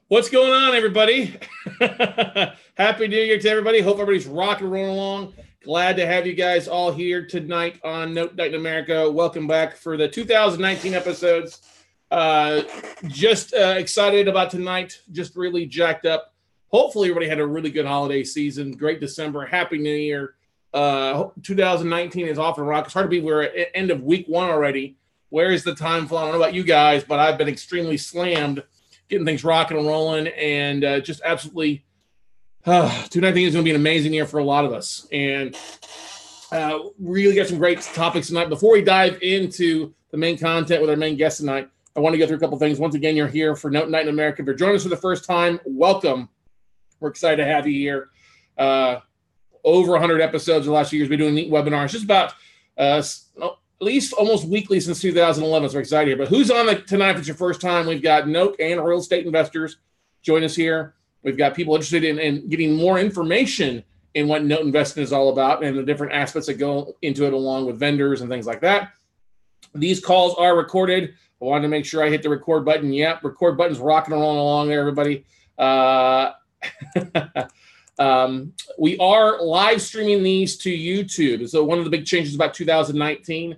What's going on, everybody? Happy New Year to everybody. Hope everybody's rocking and rolling along. Glad to have you guys all here tonight on Note Night in America. Welcome back for the 2019 episodes. Just excited about tonight. Just really jacked up. Hopefully, everybody had a really good holiday season. Great December. Happy New Year. 2019 is off and rock. It's hard to believe we're at end of week one already. Where is the time flying? I don't know about you guys, but I've been extremely slammed getting things rocking and rolling, and just absolutely 2019 is going to be an amazing year for a lot of us. And really got some great topics tonight. Before we dive into the main content with our main guest tonight, I want to go through a couple things. Once again, you're here for Note Night in America. If you're joining us for the first time, welcome. We're excited to have you here. Over 100 episodes in the last few years. We've been doing neat webinars, just about at least almost weekly since 2011. So we're excited here. But who's on tonight if it's your first time? We've got Note and real estate investors join us here. We've got people interested in getting more information in what Note investing is all about and the different aspects that go into it, along with vendors and things like that. These calls are recorded. I wanted to make sure I hit the record button. Yep, record button's rocking and rolling along there, everybody. We are live streaming these to YouTube. So one of the big changes about 2019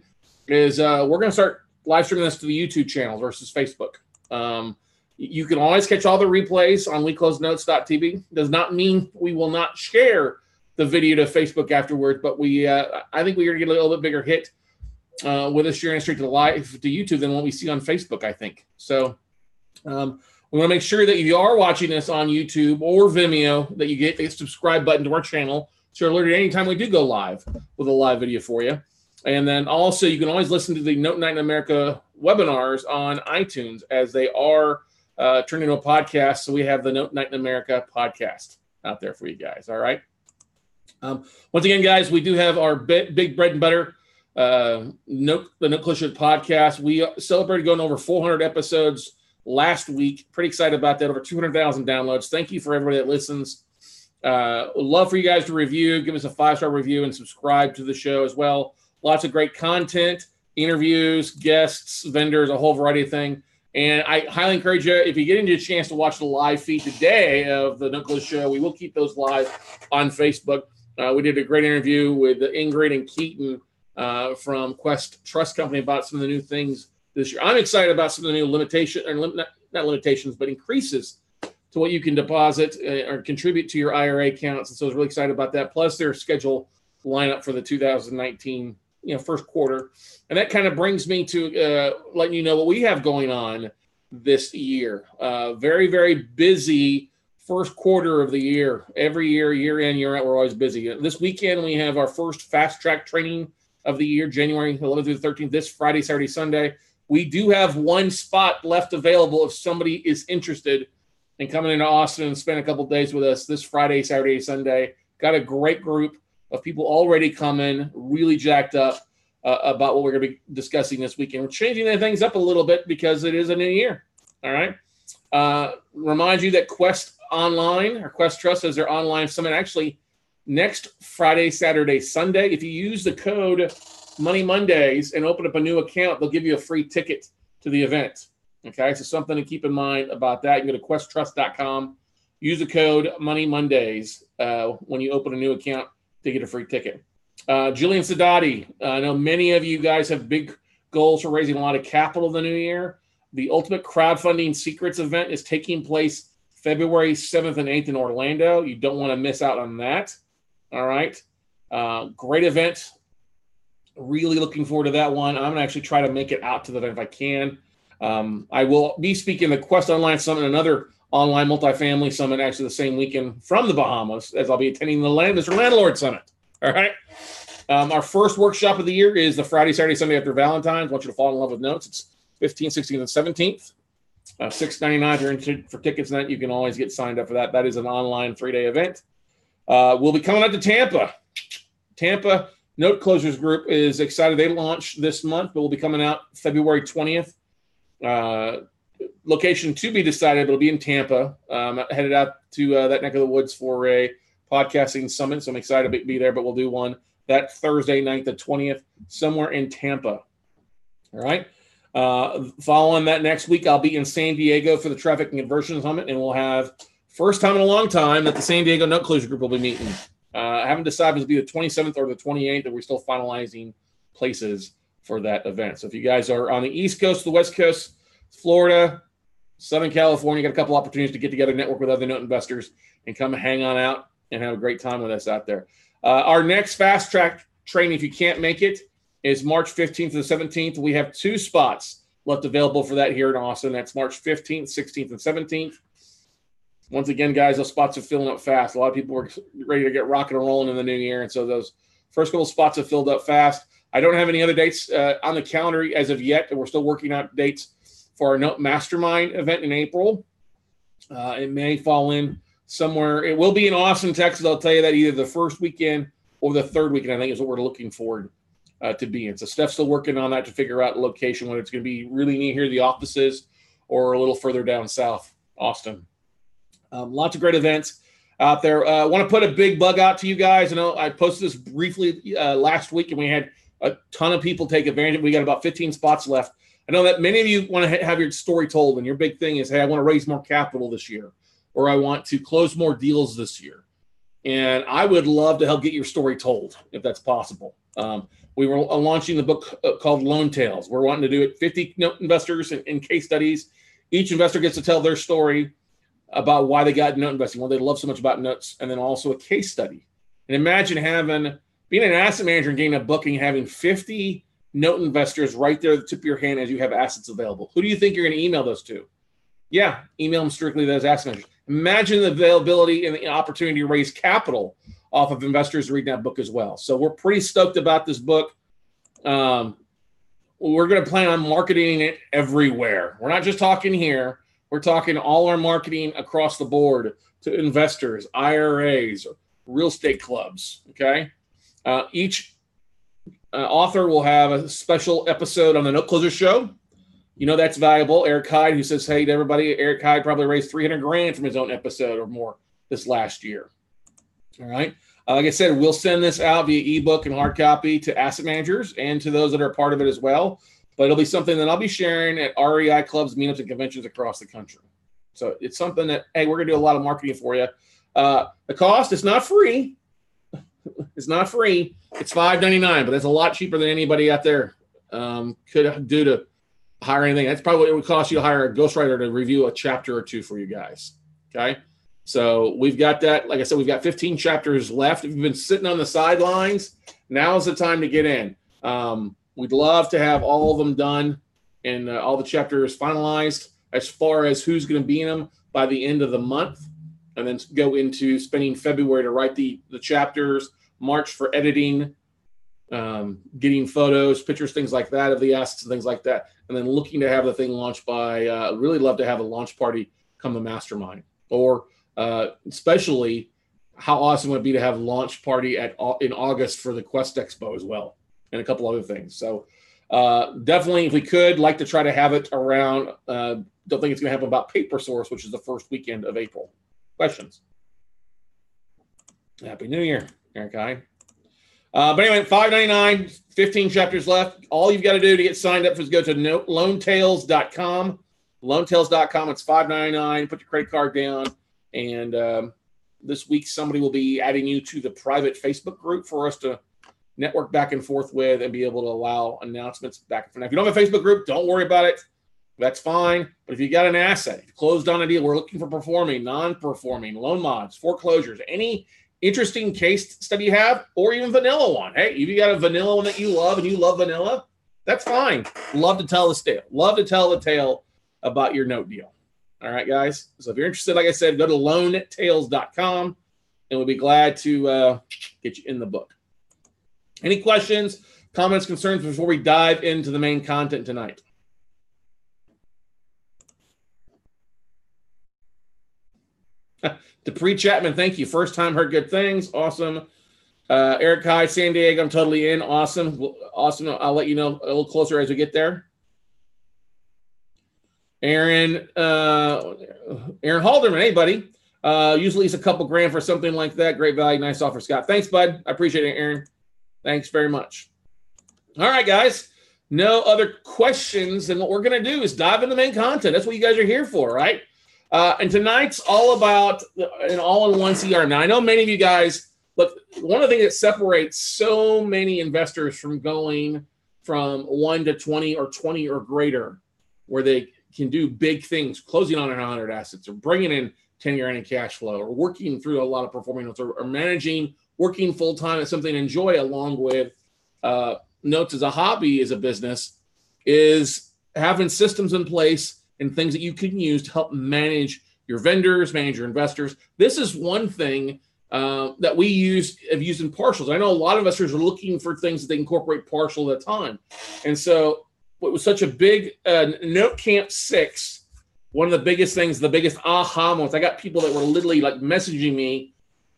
is we're going to start live streaming this to the YouTube channel versus Facebook. You can always catch all the replays on WeCloseNotes.tv. Does not mean we will not share the video to Facebook afterwards, but I think we're going to get a little bit bigger hit with us sharing straight to the live to YouTube than what we see on Facebook, I think. So we want to make sure that if you are watching this on YouTube or Vimeo, that you get the subscribe button to our channel so you're alerted anytime we do go live with a live video for you. And then also you can always listen to the Note Night in America webinars on iTunes as they are turned into a podcast. So we have the Note Night in America podcast out there for you guys. All right. Once again, guys, we do have our big bread and butter the Note Collision podcast. We celebrated going over 400 episodes last week. Pretty excited about that. Over 200,000 downloads. Thank you for everybody that listens. Would love for you guys to review, give us a 5-star review, and subscribe to the show as well. Lots of great content, interviews, guests, vendors, a whole variety of things. And I highly encourage you, if you get into a chance to watch the live feed today of the Nucleus Show, we will keep those live on Facebook. We did a great interview with Ingrid and Keaton from Quest Trust Company about some of the new things this year. I'm excited about some of the new not limitations, but increases to what you can deposit or contribute to your IRA accounts. And so I was really excited about that. Plus their schedule lineup for the 2019 first quarter. And that kind of brings me to letting you know what we have going on this year. Very, very busy first quarter of the year. Every year, year in, year out, we're always busy. This weekend, we have our first fast track training of the year, January 11th through the 13th, this Friday, Saturday, Sunday. We do have one spot left available if somebody is interested in coming into Austin and spend a couple days with us this Friday, Saturday, Sunday. Got a great group of people already coming, really jacked up about what we're going to be discussing this weekend. We're changing things up a little bit because it is a new year. All right. Remind you that Quest Online or Quest Trust has their online summit actually next Friday, Saturday, Sunday. If you use the code Money Mondays and open up a new account, they'll give you a free ticket to the event. Okay, so something to keep in mind about that. You go to questtrust.com, use the code Money Mondays when you open a new account to get a free ticket. Julian Sadati, I know many of you guys have big goals for raising a lot of capital in the new year. The Ultimate Crowdfunding Secrets event is taking place February 7th and 8th in Orlando. You don't want to miss out on that. All right. Great event. Really looking forward to that one. I'm going to actually try to make it out to the event if I can. I will be speaking at the Quest Online Summit, another online multifamily summit, actually the same weekend from the Bahamas, as I'll be attending the Mr. Landlord Summit. All right. Our first workshop of the year is the Friday, Saturday, Sunday after Valentine's. I want you to fall in love with notes. It's 15th, 16th, and 17th. $6.99 if you're interested for tickets. And that you can always get signed up for that. That is an online 3-day event. We'll be coming out to Tampa. Tampa Note Closers Group is excited. They launched this month, but we'll be coming out February 20th. Location to be decided, but it'll be in Tampa. Headed out to that neck of the woods for a podcasting summit, so I'm excited to be there, but we'll do one that Thursday night, the 20th, somewhere in Tampa. All right. Following that next week, I'll be in San Diego for the Traffic and Conversion Summit, and we'll have first time in a long time that the San Diego Note Closure Group will be meeting. I haven't decided if it'll be the 27th or the 28th, and we're still finalizing places for that event. So if you guys are on the East Coast, the West Coast, Florida, Southern California, got a couple opportunities to get together, network with other note investors, and come hang on out and have a great time with us out there. Our next fast track training, if you can't make it, is March 15th to the 17th. We have 2 spots left available for that here in Austin. That's March 15th, 16th, and 17th. Once again, guys, those spots are filling up fast. A lot of people are ready to get rocking and rolling in the new year, and so those first couple spots have filled up fast. I don't have any other dates on the calendar as of yet, and we're still working out dates for our Note Mastermind event in April. It may fall in somewhere. It will be in Austin, Texas. I'll tell you that either the first weekend or the third weekend, I think, is what we're looking forward to be in. So Steph's still working on that to figure out location, whether it's going to be really near here, the offices, or a little further down south, Austin. Lots of great events out there. I want to put a big bug out to you guys. I know I posted this briefly last week, and we had a ton of people take advantage. We got about 15 spots left. I know that many of you want to have your story told, and your big thing is, hey, I want to raise more capital this year, or I want to close more deals this year. And I would love to help get your story told, if that's possible. We were launching the book called Loan Tales. We're wanting to do it 50 note investors in case studies. Each investor gets to tell their story about why they got note investing, why they love so much about notes, and then also a case study. And imagine being an asset manager and getting a booking, having 50 note investors right there at the tip of your hand as you have assets available. Who do you think you're going to email those to? Yeah, email them strictly to those asset managers. Imagine the availability and the opportunity to raise capital off of investors reading that book as well. So we're pretty stoked about this book. We're going to plan on marketing it everywhere. We're not just talking here. We're talking all our marketing across the board to investors, IRAs, real estate clubs, okay? Each author will have a special episode on the Note Closer Show. You know that's valuable. Eric Hyde, who says, hey to everybody, Eric Hyde probably raised $300,000 from his own episode or more this last year. All right. Like I said, we'll send this out via ebook and hard copy to asset managers and to those that are a part of it as well. But it'll be something that I'll be sharing at REI clubs, meetups, and conventions across the country. So it's something that, hey, we're going to do a lot of marketing for you. The cost is not free. It's not free. It's $5.99, but that's a lot cheaper than anybody out there could do to hire anything. That's probably what it would cost you to hire a ghostwriter to review a chapter or two for you guys. Okay. So we've got that. Like I said, we've got 15 chapters left. If you've been sitting on the sidelines, now's the time to get in. We'd love to have all of them done and all the chapters finalized as far as who's going to be in them by the end of the month, and then go into spending February to write the chapters, March for editing, getting photos, pictures, things like that of the assets and things like that, and then looking to have the thing launched by, really love to have a launch party come the mastermind, or especially how awesome would it be to have a launch party in August for the Quest Expo as well, and a couple other things. So definitely, if we could, like to try to have it around, don't think it's going to happen about Paper Source, which is the first weekend of April. Questions? Happy New Year, Eric I. But anyway, $5.99, 15 chapters left. All you've got to do to get signed up is go to loantales.com. Loantales.com. It's $5.99. Put your credit card down. And this week, somebody will be adding you to the private Facebook group for us to network back and forth with and be able to allow announcements back and forth. Now, if you don't have a Facebook group, don't worry about it. That's fine. But if you got an asset, if you closed on a deal, we're looking for performing, non-performing, loan mods, foreclosures, any interesting case study you have, or even vanilla one. Hey, if you got a vanilla one that you love and you love vanilla, that's fine. Love to tell the tale. Love to tell the tale about your note deal. All right, guys. So if you're interested, like I said, go to loantales.com, and we'll be glad to get you in the book. Any questions, comments, concerns before we dive into the main content tonight? Dupree Chapman, thank you. First time, heard good things. Awesome. Eric Kai, San Diego, I'm totally in. Awesome. Awesome. I'll let you know a little closer as we get there. Aaron Halderman, hey, buddy. Usually it's a couple grand for something like that. Great value. Nice offer, Scott. Thanks, bud. I appreciate it, Aaron. Thanks very much. All right, guys. no other questions, then what we're going to do is dive into the main content. That's what you guys are here for, right? And tonight's all about an all-in-one CRM. Now, I know many of you guys, look, one of the things that separates so many investors from going from 1 to 20 or 20 or greater, where they can do big things, closing on 100 assets or bringing in 10-year ending cash flow or working through a lot of performing notes or managing, working full-time as something to enjoy along with notes as a hobby, as a business, is having systems in place and things that you can use to help manage your vendors, manage your investors. This is one thing that we have used in partials. I know a lot of investors are looking for things that they incorporate partial at a time. And so what was such a big Note Camp 6, one of the biggest things, the biggest aha moments, I got people that were literally like messaging me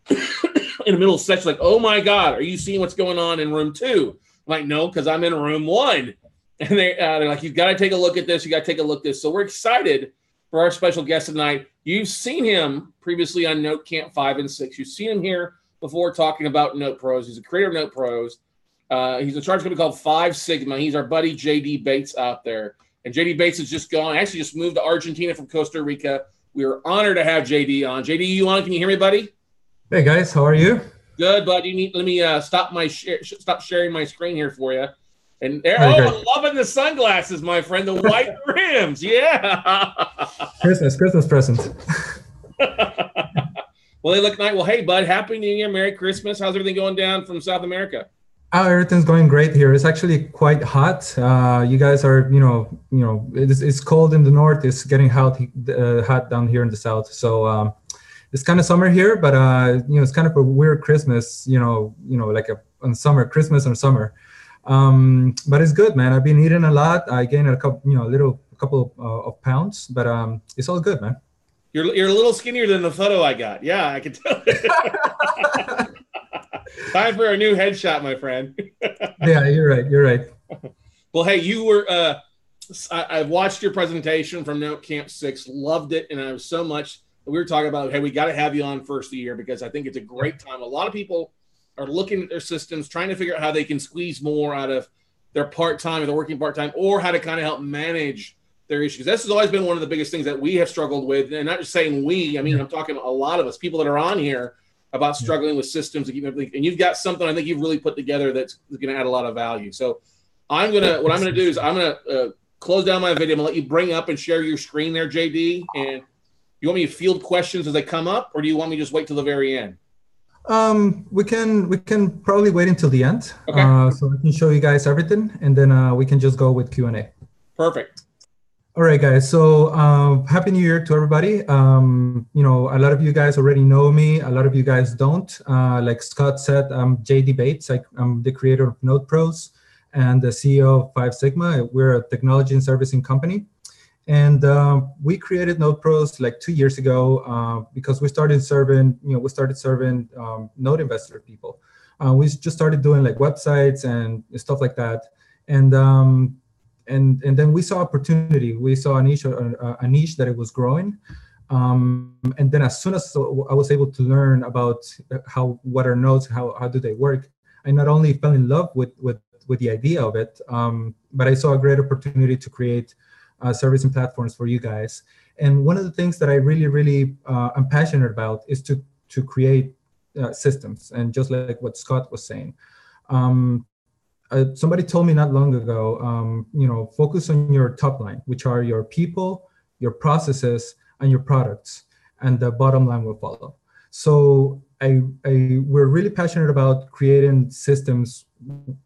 in the middle of session, like, oh my God, are you seeing what's going on in room 2? I'm like, no, because I'm in room 1. And they're like, you've got to take a look at this. You got to take a look at this. So we're excited for our special guest tonight. You've seen him previously on Note Camp 5 and 6. You've seen him here before talking about Note Pros. He's a creator of Note Pros. He's in charge of a company called 5 Sigma. He's our buddy JD Bates out there. And JD Bates has just gone, actually just moved to Argentina from Costa Rica. We are honored to have JD on. JD, you on? Can you hear me, buddy? Hey guys, how are you? Good, bud. Let me stop sharing my screen here for you. And there, I'm loving the sunglasses, my friend. The white rims, yeah. Christmas present. Well, they look nice. Well, hey, bud, Happy New Year, Merry Christmas. How's everything going down from South America? Oh, everything's going great here. It's actually quite hot. You guys are, it's cold in the north. It's getting hot down here in the south. So it's kind of summer here, but it's kind of a weird Christmas. Like on summer, Christmas or summer. But it's good, man. I've been eating a lot. I gained a couple of pounds, but it's all good, man. You're a little skinnier than the photo I got. Yeah, I can tell. Time for a new headshot, my friend. Yeah, you're right. Well, hey, you were. I've watched your presentation from Note Camp 6. Loved it, and I was so much. We were talking about, hey, we got to have you on first of the year because I think it's a great time. A lot of people are looking at their systems, trying to figure out how they can squeeze more out of their part-time or they're working part-time, or how to kind of help manage their issues. This has always been one of the biggest things that we have struggled with, and not just saying we, I mean, I'm talking a lot of us, people that are on here, about struggling with systems to keep everything. And you've got something I think you've really put together that's going to add a lot of value. So what I'm going to do is I'm going to close down my video. I'm going to let you bring up and share your screen there, JD. And you want me to field questions as they come up, or do you want me to just wait till the very end? We can probably wait until the end. Okay. So I can show you guys everything, and then we can just go with Q&A. Perfect. All right, guys. So Happy New Year to everybody. A lot of you guys already know me. A lot of you guys don't. Like Scott said, I'm JD Bates. I'm the creator of Note Pros and the CEO of 5 Sigma. We're a technology and servicing company. And we created Note Pros like 2 years ago because we started serving note investor people. We just started doing like websites and stuff like that. And then we saw opportunity. We saw a niche that it was growing. And then as soon as I was able to learn about what are notes, how do they work, I not only fell in love with the idea of it, but I saw a great opportunity to create servicing platforms for you guys. And one of the things that I really am passionate about is to create systems. And just like what Scott was saying, somebody told me not long ago, focus on your top line, which are your people, your processes, and your products, and the bottom line will follow. So we're really passionate about creating systems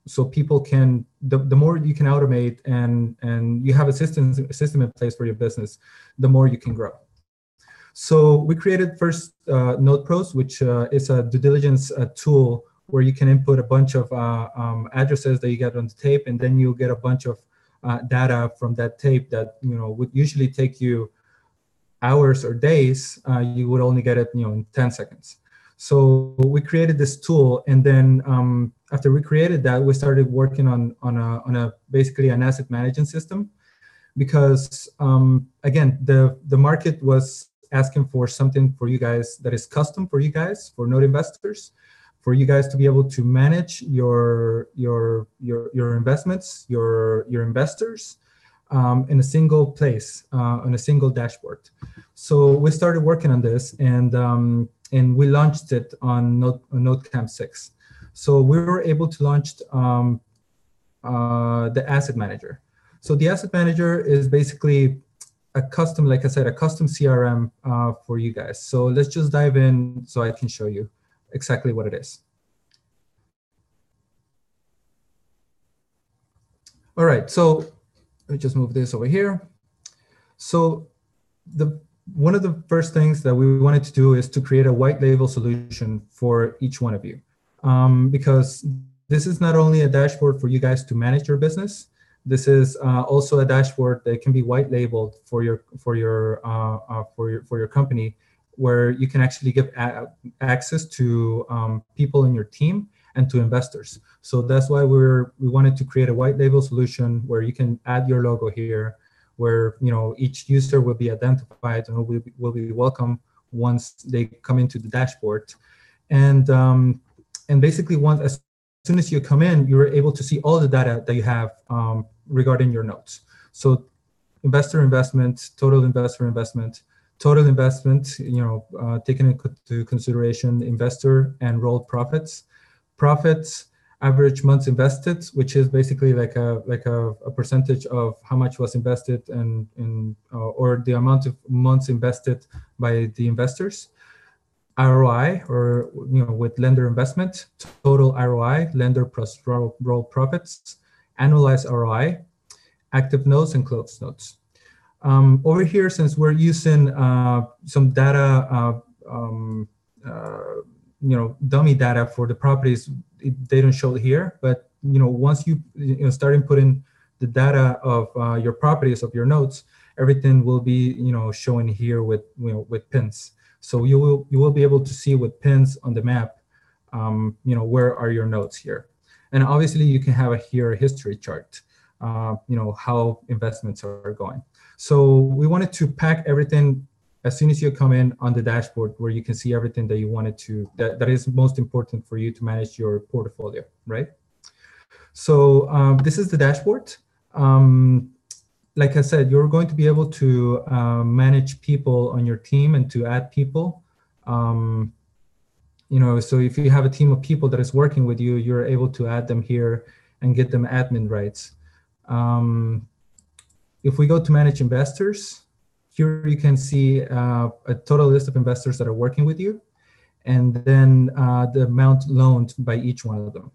so people can, the more you can automate and you have a system in place for your business, the more you can grow. So we created first Note Pros, which is a due diligence tool where you can input a bunch of addresses that you get on the tape, and then you get a bunch of data from that tape that would usually take you hours or days. You would only get it in 10 seconds. So we created this tool, and then after we created that, we started working on a basically an asset management system, because again, the market was asking for something for you guys that is custom for you guys, for note investors, for you guys to be able to manage your investments, your investors, in a single place, on a single dashboard. So we started working on this, and we launched it on NodeCamp 6. So we were able to launch the asset manager. So the asset manager is basically a custom, like I said, a custom CRM for you guys. So let's just dive in so I can show you exactly what it is. All right, so let me just move this over here. So one of the first things that we wanted to do is to create a white label solution for each one of you, because this is not only a dashboard for you guys to manage your business. This is also a dashboard that can be white labeled for your company, where you can actually give access to people in your team and to investors. So that's why we wanted to create a white label solution where you can add your logo here, where each user will be identified and will be welcome once they come into the dashboard, and basically as soon as you come in, you're able to see all the data that you have regarding your notes. So investor investment, total investor investment, total investment, taking into consideration investor and rolled profits, average months invested, which is basically like a percentage of how much was invested and or the amount of months invested by the investors. ROI, or with lender investment, total ROI, lender plus roll profits, annualized ROI, active notes, and closed notes. Over here, since we're using some data, dummy data for the properties, they don't show it here. But once you start inputting the data of your properties, of your notes, everything will be showing here with with pins. So you will be able to see with pins on the map, where are your notes here. And obviously you can have here a history chart, how investments are going. So we wanted to pack everything as soon as you come in on the dashboard, where you can see everything that you wanted to, that is most important for you to manage your portfolio, right? So this is the dashboard. Like I said, you're going to be able to manage people on your team and to add people. So if you have a team of people that is working with you, you're able to add them here and get them admin rights. If we go to manage investors, here you can see a total list of investors that are working with you, and then the amount loaned by each one of them.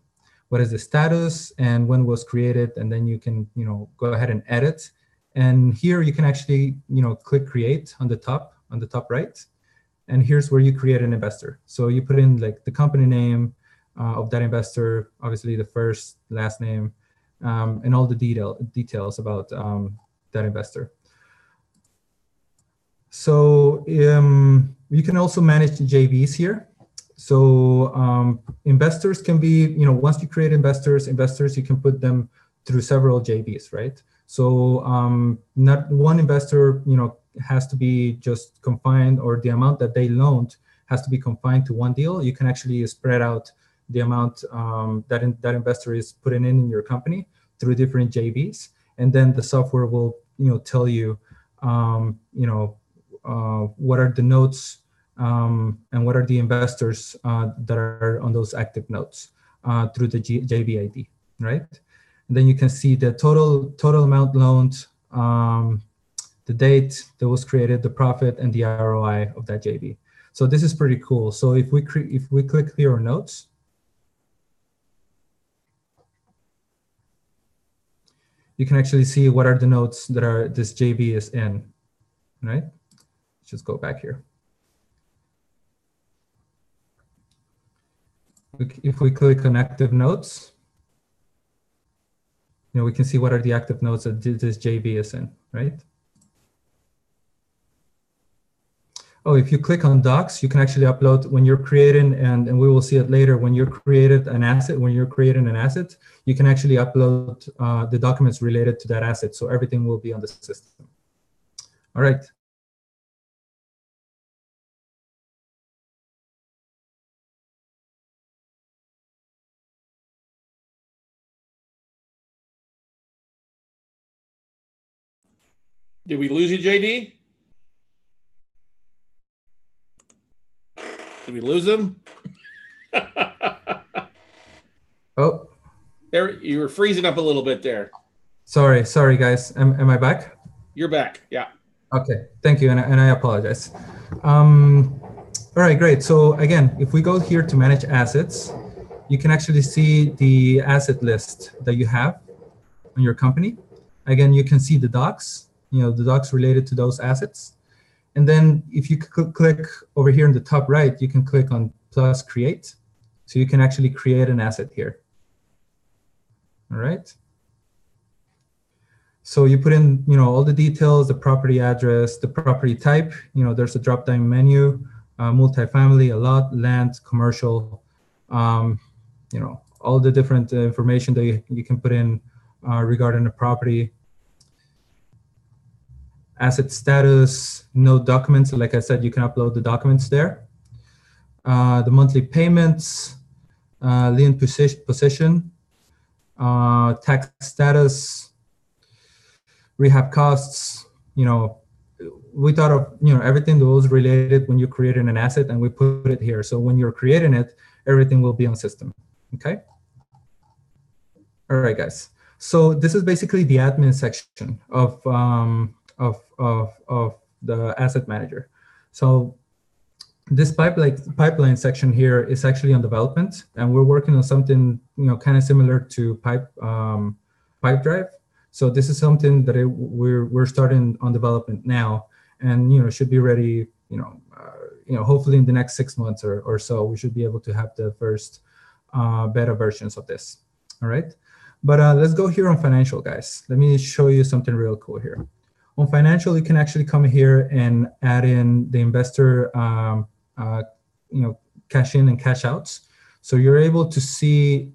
What is the status and when was created, and then you can go ahead and edit. And here you can actually click create on the top right, and here's where you create an investor. So you put in like the company name of that investor, obviously the first, last name, and all the details about that investor. So you can also manage the JVs here. So investors can be, once you create investors, you can put them through several JVs, right? So not one investor, has to be just confined, or the amount that they loaned has to be confined to one deal. You can actually spread out the amount that investor is putting in your company through different JVs, and then the software will, tell you, what are the notes and what are the investors that are on those active notes through the JV ID, right? And then you can see the total amount loaned, the date that was created, the profit, and the ROI of that JV. So this is pretty cool. So if we click here on notes, you can actually see what are the notes that this JV is in, right? Let's just go back here. If we click on active notes, we can see what are the active notes that this JV is in, right? Oh, if you click on docs, you can actually upload when you're creating, and we will see it later, when you're creating an asset, you can actually upload the documents related to that asset. So everything will be on the system. All right. Did we lose you, JD? Did we lose him? Oh, there, you were freezing up a little bit there. sorry, guys. Am I back? You're back. Yeah. Okay, thank you, and I apologize. All right, great. So again, if we go here to manage assets, you can actually see the asset list that you have on your company. Again, you can see the docs, the docs related to those assets. And then if you click over here in the top right, you can click on plus create. So you can actually create an asset here. All right. So you put in, all the details, the property address, the property type. There's a drop-down menu, multifamily, a lot, land, commercial. All the different information that you can put in regarding the property. Asset status, no documents. Like I said, you can upload the documents there. The monthly payments, lien position, tax status, rehab costs. We thought of everything that was related when you're creating an asset, and we put it here. So when you're creating it, everything will be on system. Okay. All right, guys. So this is basically the admin section of the asset manager. So this pipeline section here is actually on development, and we're working on something kind of similar to Pipedrive. So this is something that we're starting on development now, and should be ready hopefully in the next 6 months or so. We should be able to have the first beta versions of this. All right, but let's go here on financial, guys. Let me show you something real cool here. On financial, you can actually come here and add in the investor, cash in and cash outs. So you're able to see,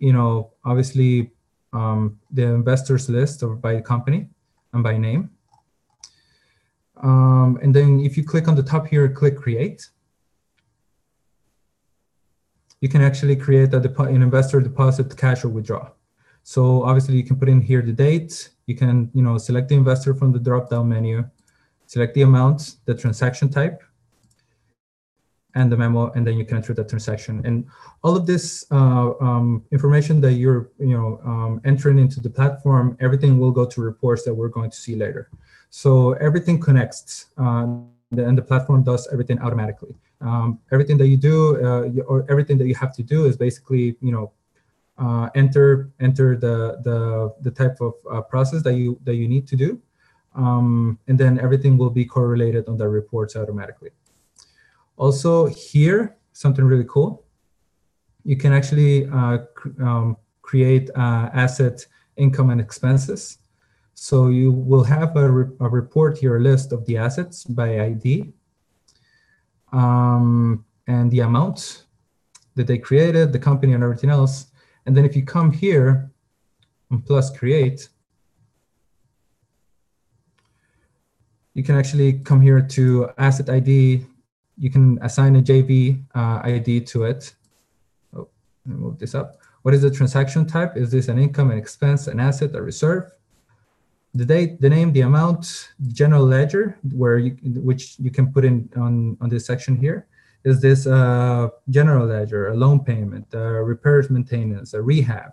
obviously the investors list by company and by name. And then if you click on the top here, click create, you can actually create an investor deposit, cash, or withdraw. So obviously you can put in here the date. You can, select the investor from the drop-down menu, select the amount, the transaction type, and the memo, and then you can enter the transaction. And all of this information that you're, entering into the platform, everything will go to reports that we're going to see later. So everything connects, and the platform does everything automatically. Everything that you do, or everything that you have to do, is basically, enter the type of process that you need to do, and then everything will be correlated on the reports automatically. Also here, something really cool, you can actually create asset income and expenses. So you will have a report here, a list of the assets by ID, and the amount that they created, the company, and everything else. And then if you come here and plus create, you can actually come here to asset ID. You can assign a JV ID to it. Oh, let me move this up. What is the transaction type? Is this an income, an expense, an asset, a reserve? The date, the name, the amount, general ledger, which you can put in on this section here. Is this a general ledger, a loan payment, repairs, maintenance, a rehab,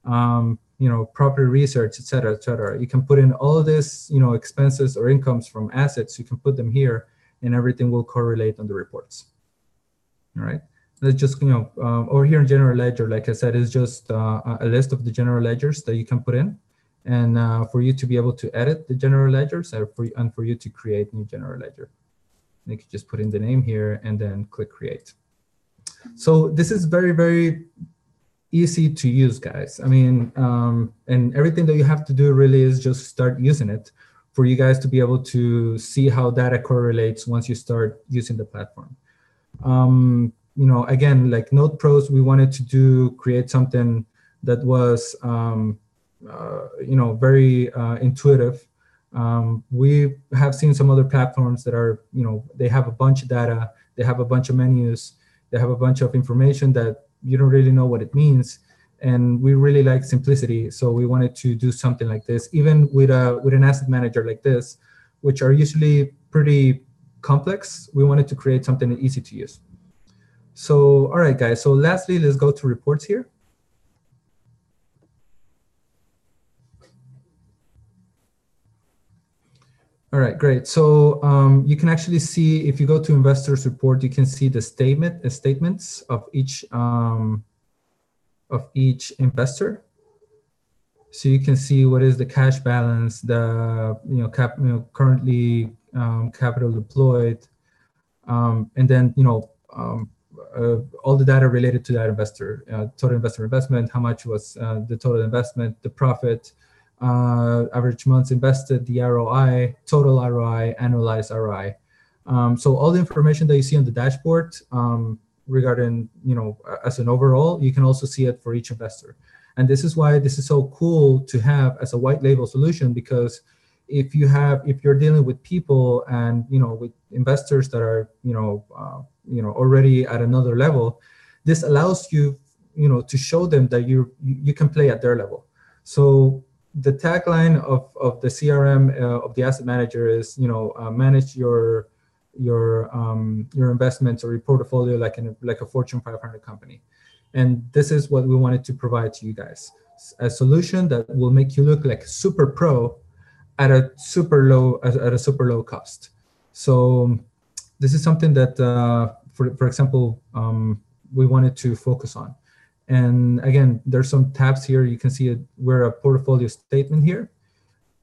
property research, et cetera, et cetera. You can put in all of this, expenses or incomes from assets. You can put them here, and everything will correlate on the reports. All right. Let's just, over here in general ledger, like I said, is just a list of the general ledgers that you can put in, and for you to be able to edit the general ledgers, and for you to create new general ledger. You can just put in the name here and then click create. So this is very, very easy to use, guys. I mean, and everything that you have to do really is just start using it for you guys to be able to see how data correlates once you start using the platform. Again, like Node Pros, we wanted to create something that was, very intuitive. We have seen some other platforms that are, they have a bunch of data, they have a bunch of menus, they have a bunch of information that you don't really know what it means. And we really like simplicity. So we wanted to do something like this. Even with an asset manager like this, which are usually pretty complex, we wanted to create something easy to use. So, all right, guys. So lastly, let's go to reports here. All right, great. So you can actually see, if you go to investors report, you can see the statements of each investor. So you can see what is the cash balance, the currently capital deployed, and then all the data related to that investor, total investor investment, how much was the total investment, the profit, average months invested, the ROI, total ROI, annualized ROI. So all the information that you see on the dashboard regarding, as an overall, you can also see it for each investor. And this is why this is so cool to have as a white label solution, because if you're dealing with people and with investors that are already at another level, this allows you to show them that you can play at their level. So the tagline of the CRM of the asset manager is manage your investments or your portfolio like a Fortune 500 company. And this is what we wanted to provide to you guys, a solution that will make you look like super pro at a super low cost. So this is something that, for example, we wanted to focus on. And again, there's some tabs here. You can see it. We're a portfolio statement here.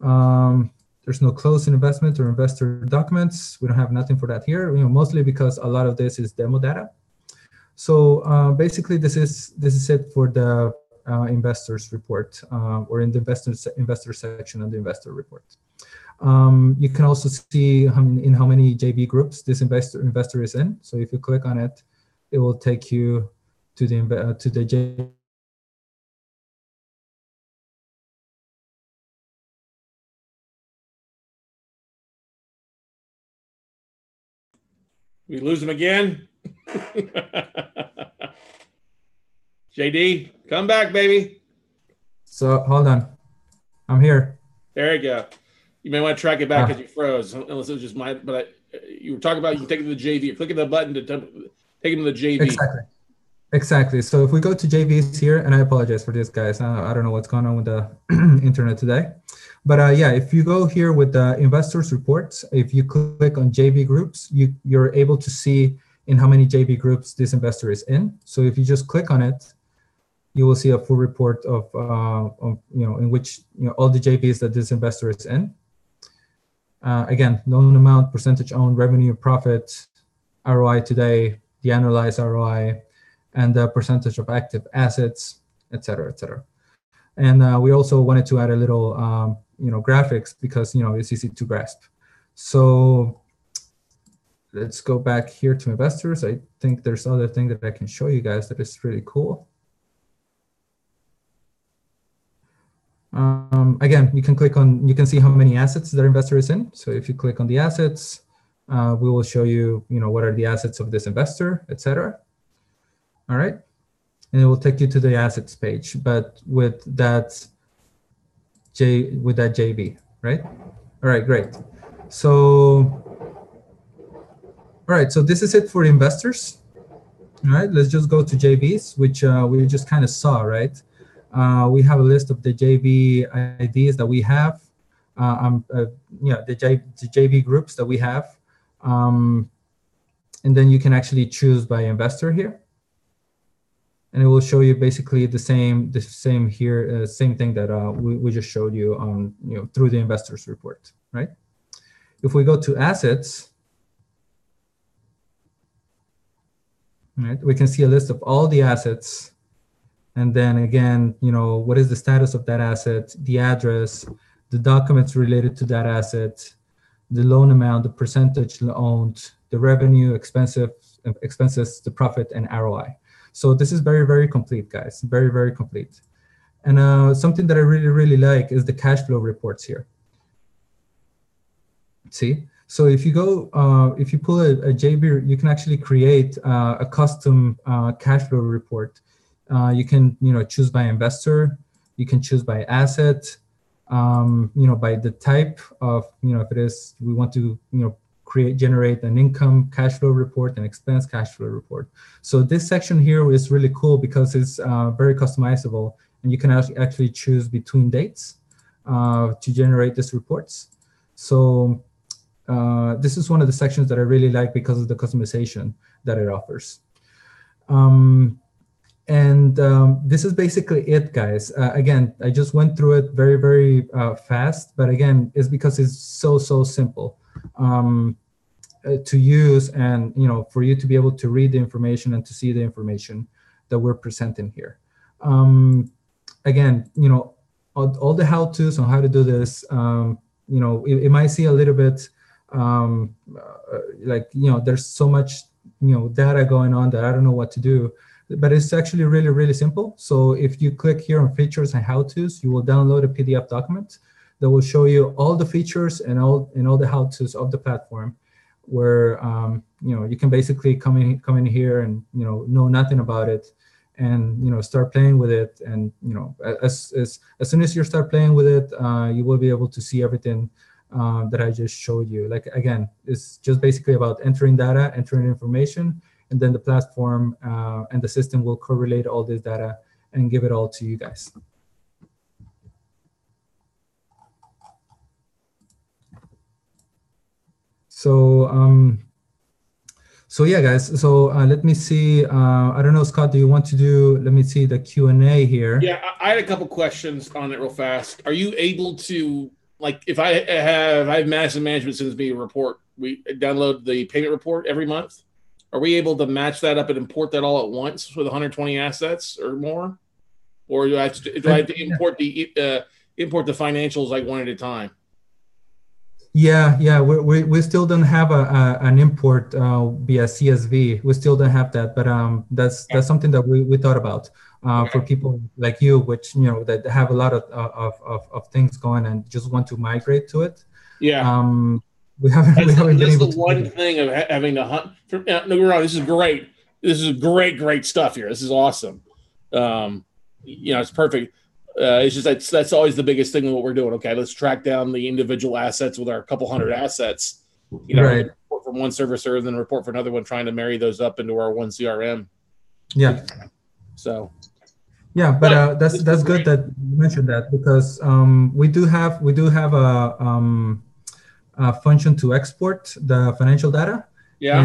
There's no closed investment or investor documents. We don't have nothing for that here. Mostly because a lot of this is demo data. So basically, this is it for the investors report, or in the investor section of the investor report. You can also see in how many JV groups this investor is in. So if you click on it, it will take you to the JV. We lose him again. JD, come back, baby. So hold on, I'm here. There you go. You may want to track it back because you froze, unless it was just mine. But you were talking about you take it to the JV. You're clicking the button to take him to the JV. Exactly. So if we go to JVs here, and I apologize for this, guys. I don't know what's going on with the internet today. But yeah, if you go here with the investors reports, if you click on JV groups, you're able to see in how many JV groups this investor is in. So if you just click on it, you will see a full report of in which all the JVs that this investor is in. Again, loan amount, percentage owned, revenue, profit, ROI today, the annualized ROI, and the percentage of active assets, et cetera, et cetera. And we also wanted to add a little, graphics because, it's easy to grasp. So let's go back here to investors. I think there's other thing that I can show you guys that is really cool. Again, you can see how many assets that investor is in. So if you click on the assets, we will show you, what are the assets of this investor, et cetera. All right. And it will take you to the assets page, but with that JV, right? All right, great. So, all right, so this is it for investors. All right, let's just go to JVs, which we just kind of saw, right? We have a list of the JV IDs that we have, the JV groups that we have, and then you can actually choose by investor here. And it will show you basically the same here, same thing that we just showed you on through the investors report, right? If we go to assets, right, we can see a list of all the assets, and then again, what is the status of that asset, the address, the documents related to that asset, the loan amount, the percentage owned, the revenue, expenses, the profit, and ROI. So this is very, very complete, guys. Very, very complete. And something that I really, really like is the cash flow reports here. See? So if you go, if you pull a JV, you can actually create a custom cash flow report. You can, choose by investor. You can choose by asset. by the type of, if it is, we want to, generate an income cash flow report and expense cash flow report. So this section here is really cool because it's very customizable, and you can actually choose between dates to generate these reports. So this is one of the sections that I really like because of the customization that it offers. This is basically it, guys. Again, I just went through it very, very fast, but again, it's because it's so simple to use, and for you to be able to read the information and to see the information that we're presenting here. Again, all the how-tos on how to do this, it might see a little bit there's so much data going on that I don't know what to do. But it's actually really, really simple. So if you click here on features and how-tos, you will download a PDF document that will show you all the features and all the how-tos of the platform, where you can basically come in here and know nothing about it, and start playing with it. And as soon as you start playing with it, you will be able to see everything that I just showed you. Like, again, it's just basically about entering data, entering information, and then the platform and the system will correlate all this data and give it all to you guys. So, so yeah, guys. So let me see. I don't know, Scott, do you want to do? Let me see the Q&A here. Yeah, I had a couple questions on it real fast. Are you able to, like, if I have Madison Management sends me a report, we download the payment report every month. Are we able to match that up and import that all at once with 120 assets or more? Or do I have to import the financials like one at a time? Yeah, we still don't have an import via CSV. We still don't have that, but that's something that we thought about for people like you, which that have a lot of things going and just want to migrate to it. Yeah. We haven't been able to. That's the one thing of having to hunt. No, we're wrong. This is great. This is great stuff here. This is awesome. It's perfect. It's just that's always the biggest thing of what we're doing. Okay, let's track down the individual assets with our couple hundred assets. Right. Report from one servicer and then report for another one, trying to marry those up into our one CRM. Yeah. So. Yeah, but that's good that you mentioned that, because we do have a function to export the financial data. Yeah.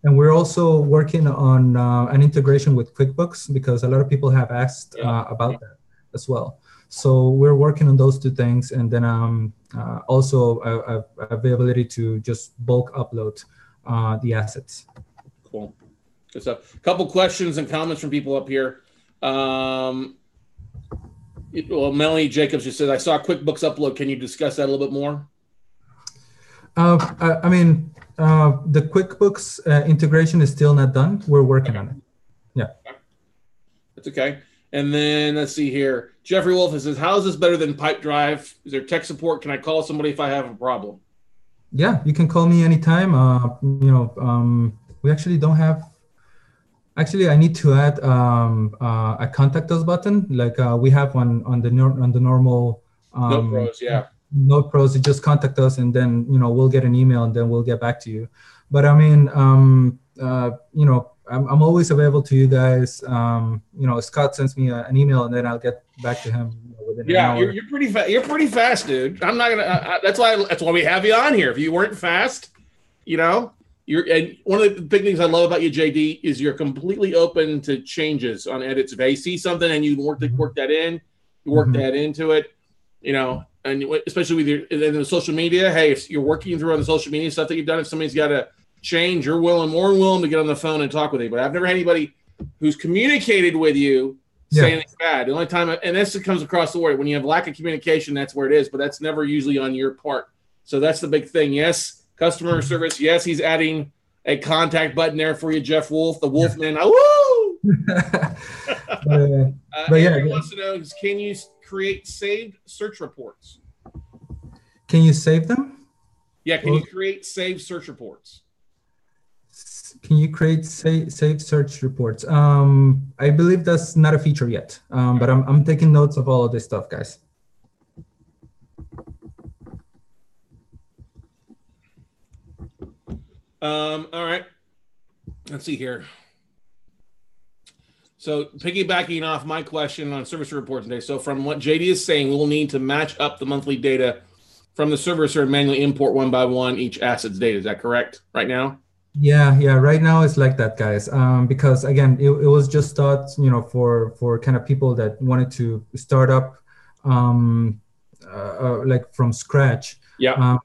And we're also working on an integration with QuickBooks, because a lot of people have asked about that as well. So we're working on those two things, and then also availability to just bulk upload the assets. Cool. Good stuff. A couple questions and comments from people up here. Well, Melanie Jacobs just said, I saw QuickBooks upload. Can you discuss that a little bit more? I mean, the QuickBooks integration is still not done. We're working on it. Yeah. That's okay. And then let's see here. Jeffrey Wolf says, how is this better than Pipedrive? Is there tech support? Can I call somebody if I have a problem? Yeah, you can call me anytime. We actually don't have. Actually, I need to add a contact us button, like we have on the normal. Note Pros, yeah. Note Pros, you just contact us, and then we'll get an email, and then we'll get back to you. But I mean, I'm always available to you guys. Scott sends me an email, and then I'll get back to him within an hour. You're pretty fast. You're pretty fast, dude. I'm not gonna. That's why we have you on here. If you weren't fast, and one of the big things I love about you, JD, is you're completely open to changes on edits. If I see something and you work that in, you work that into it, and especially with in the social media. Hey, if you're working through on the social media stuff that you've done, if somebody's got to change, you're more than willing to get on the phone and talk with anybody. I've never had anybody who's communicated with you say anything bad. The only time, and this comes across the board, when you have lack of communication, that's where it is, but that's never usually on your part. So that's the big thing. Yes, customer service. Yes, he's adding a contact button there for you, Jeff Wolf, the Wolfman. Woo! Aaron wants to know, can you create saved search reports? Can you save them? Yeah, can you create saved search reports? Can you create saved search reports? I believe that's not a feature yet, but I'm taking notes of all of this stuff, guys. All right. Let's see here. So piggybacking off my question on service reports today. So from what JD is saying, we'll need to match up the monthly data from the servicer and manually import one by one each asset's data. Is that correct right now? Yeah. Right now it's like that, guys. Because again, it was just thought, for kind of people that wanted to start up like from scratch. Yeah.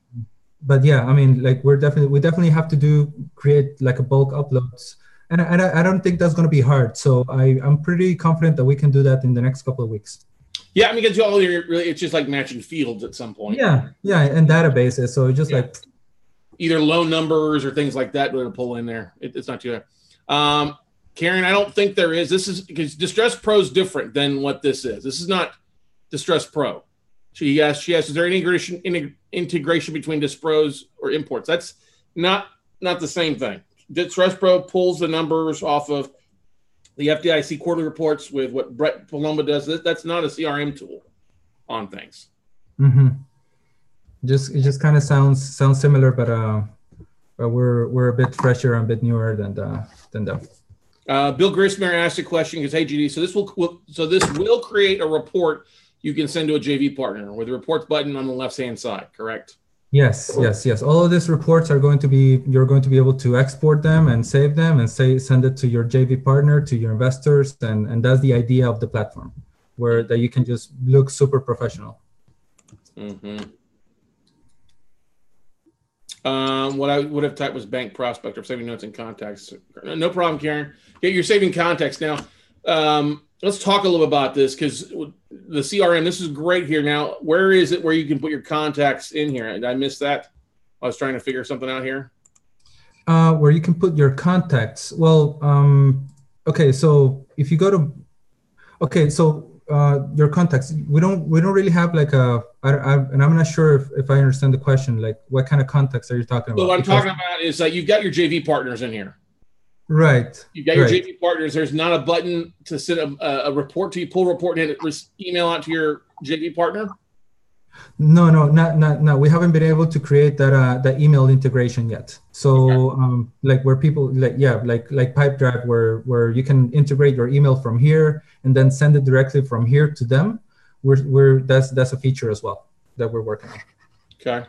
But yeah, I mean, like we definitely have to create like a bulk uploads, and I don't think that's going to be hard. So I'm pretty confident that we can do that in the next couple of weeks. Yeah, I mean, because it's just like matching fields at some point. Yeah, and databases. So just like either low numbers or things like that to pull in there. It's not too bad. Karen, I don't think there is. This is because Distress Pro is different than what this is. This is not Distress Pro. She asked, is there any integration between Dispros or imports? That's not the same thing. Distress Pro pulls the numbers off of the FDIC quarterly reports with what Brett Paloma does. That's not a CRM tool on things. Mm-hmm. It just kind of sounds similar, but we're a bit fresher and a bit newer than them. Bill Grismer asked a question because, hey, GD, so this will create a report you can send to a JV partner with the reports button on the left-hand side, correct? Yes. All of these reports you're going to be able to export them and save them and send it to your JV partner, to your investors, and that's the idea of the platform, that you can just look super professional. Mm-hmm. What I would have typed was bank prospect or saving notes and contacts. No problem, Karen. Yeah, you're saving contacts now. Let's talk a little bit about this because the CRM, this is great here. Now, where is it where you can put your contacts in here? Did I miss that? I was trying to figure something out here. Where you can put your contacts. Well, okay. So if you go to, your contacts, we don't really have like and I'm not sure if I understand the question. Like, what kind of contacts are you talking about? So what I'm talking about is that you've got your JV partners in here. Right. You've got your JV partners. There's not a button to send a report to you, pull a report and email out to your JV partner. No, not. We haven't been able to create that email integration yet. So, like where people like Pipedrive, where you can integrate your email from here and then send it directly from here to them. That's a feature as well that we're working on. Okay.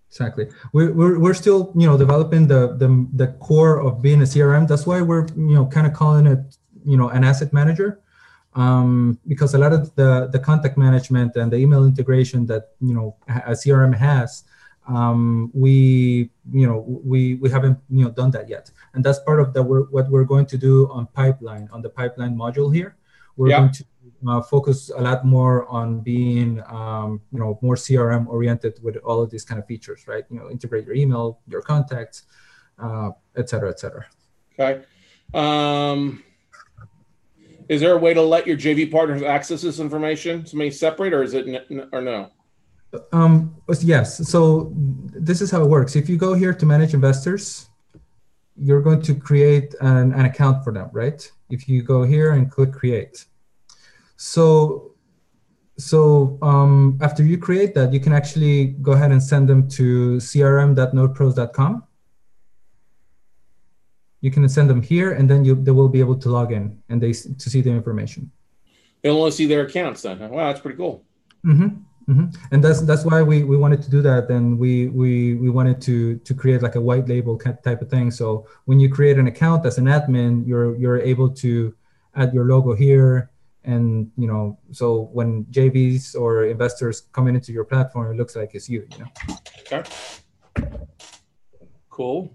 Exactly. We're still developing the core of being a CRM. That's why we're kind of calling it an asset manager. Because a lot of the contact management and the email integration that a CRM has, we haven't done that yet, and that's part of what we're going to do on the pipeline module here. We're going to focus a lot more on being more CRM oriented with all of these kind of features, right? Integrate your email, your contacts, et cetera. Okay. Is there a way to let your JV partners access this information? Somebody separate, or is it or no? Yes. So this is how it works. If you go here to manage investors, you're going to create an account for them, right? If you go here and click create. So after you create that, you can actually go ahead and send them to crm.nodepros.com. You can send them here, and then they will be able to log in and to see the information. They'll only see their accounts then. Wow, that's pretty cool. Mm-hmm. Mm-hmm. And that's why we wanted to do that. And we wanted to create like a white label type of thing. So when you create an account as an admin, you're able to add your logo here, and so when JVs or investors coming into your platform, it looks like it's you. Okay. Cool.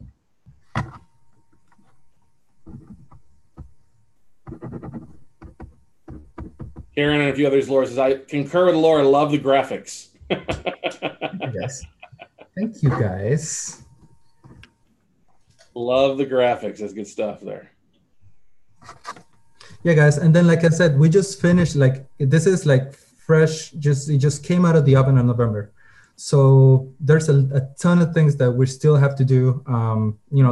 Karen and a few others, Laura says, I concur with Laura, love the graphics. Yes. Thank you, guys. Love the graphics. That's good stuff there. Yeah, guys. And then, like I said, we just finished, this is fresh. It just came out of the oven in November. So there's a ton of things that we still have to do.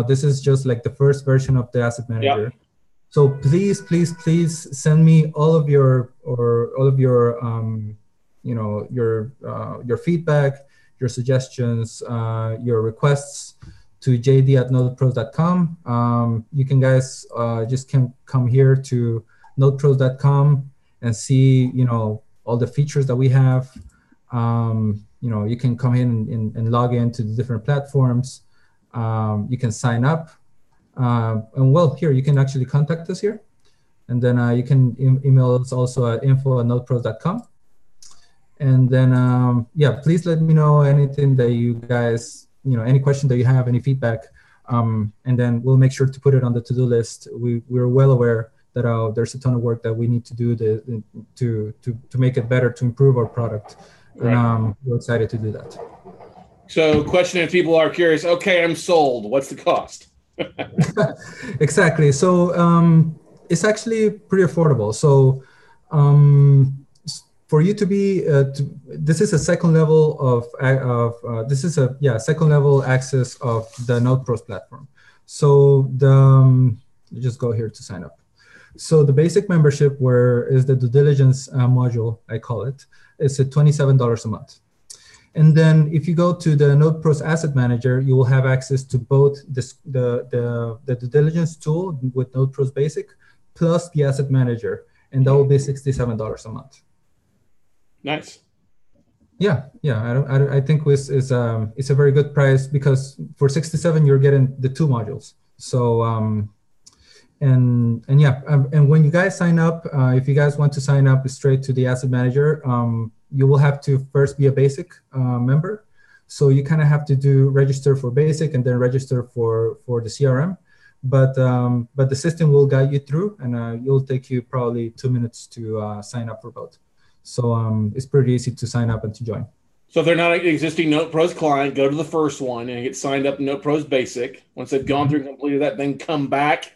This is just like the first version of the Asset Manager. Yep. So please send me all of your feedback, your suggestions, your requests to jd@nodepros.com. You can guys just can come here to nodepros.com and see, all the features that we have. You can come in and log into the different platforms. You can sign up. And well, here, you can actually contact us here. And then you can email us also at info@nodepros.com. And then, yeah, please let me know anything that you guys, any question that you have, any feedback. And then we'll make sure to put it on the to-do list. We're well aware that there's a ton of work that we need to do to make it better, to improve our product. Right. And we're excited to do that. So question if people are curious, okay, I'm sold. What's the cost? Exactly. So it's actually pretty affordable. So for you to be, this is a second level of second level access of the NodePros platform. So just go here to sign up. So the basic membership, where is the due diligence module, I call it, it's at $27 a month. And then if you go to the NodePros Asset Manager, you will have access to both the due diligence tool with NodePros Basic plus the Asset Manager, and that will be $67 a month. Nice. Yeah. I think it's a very good price, because for $67 you're getting the two modules. So and when you guys sign up, if you guys want to sign up straight to the Asset Manager, you will have to first be a basic member. So you kind of have to register for basic and then register for the CRM. But the system will guide you through, and it'll take you probably 2 minutes to sign up for both. So it's pretty easy to sign up and to join. So if they're not an existing NodePros client, go to the first one and get signed up in NodePros Basic. Once they've gone through and completed that, then come back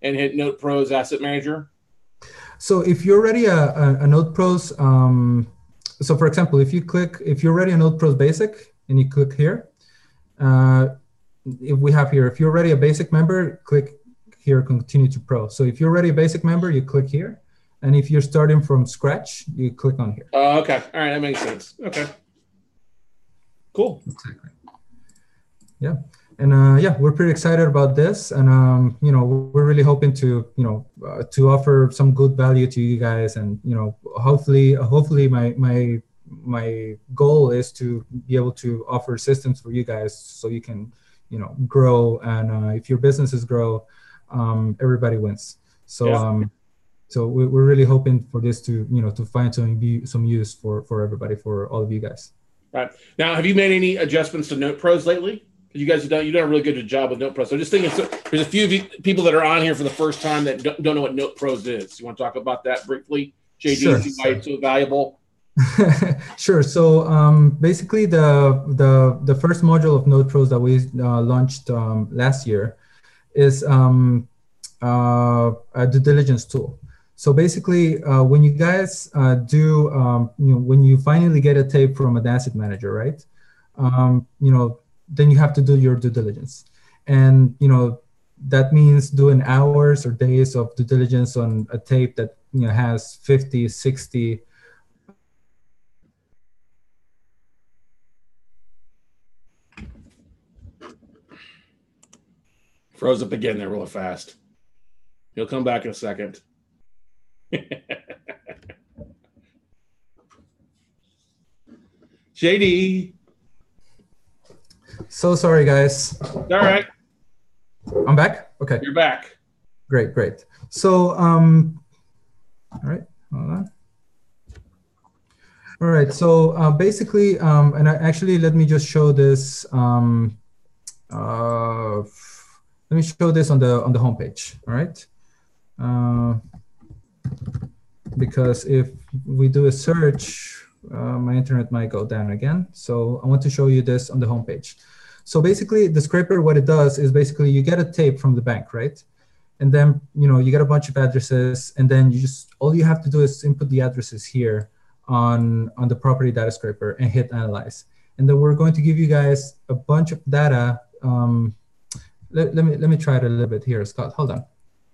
and hit NodePros Asset Manager. So if you're already a NodePros, so for example, if you're already a NodePros Basic and you click here, if you're already a basic member, click here, continue to pro. So if you're already a basic member, you click here. And if you're starting from scratch, you click on here. Okay. All right. That makes sense. Okay. Cool. Exactly. Yeah. And we're pretty excited about this. And, we're really hoping to, to offer some good value to you guys. And, hopefully my goal is to be able to offer systems for you guys so you can, grow. And if your businesses grow, everybody wins. So, yeah. So we're really hoping for this to, to find some use for everybody, for all of you guys. Right. Now, have you made any adjustments to NodePros lately? You guys you've done a really good job with NodePros. So just thinking, there's a few people that are on here for the first time that don't know what NodePros is. You want to talk about that briefly? JD, sure. Why it's so valuable? Sure. So basically, the first module of NodePros that we launched last year is a due diligence tool. So basically, when you guys when you finally get a tape from an asset manager, right? Then you have to do your due diligence, and that means doing hours or days of due diligence on a tape that has 50, 60. Froze up again there real fast. He'll come back in a second. JD. So sorry, guys. All right. I'm back? Okay. You're back. Great. So, all right, hold on. All right, so basically, and actually, let me just show this. Let me show this on the homepage. All right. Because if we do a search, my internet might go down again. So I want to show you this on the homepage. So basically, the scraper, what it does is basically you get a tape from the bank, right? And then you get a bunch of addresses, and then all you have to do is input the addresses here on the property data scraper and hit analyze. And then we're going to give you guys a bunch of data. Let me try it a little bit here, Scott. Hold on.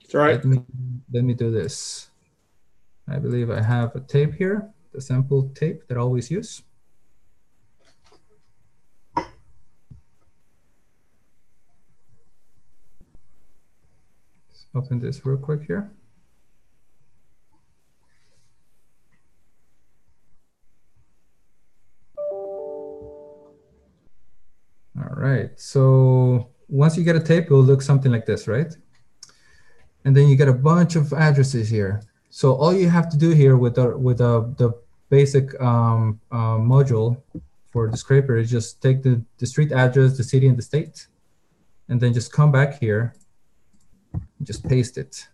It's all right. Let me do this. I believe I have a tape here, the sample tape that I always use. open this real quick here. All right, so once you get a tape, it will look something like this, right? And then you get a bunch of addresses here. So all you have to do here with the basic module for the scraper is just take the street address, the city, and the state, and then just come back here and just paste it.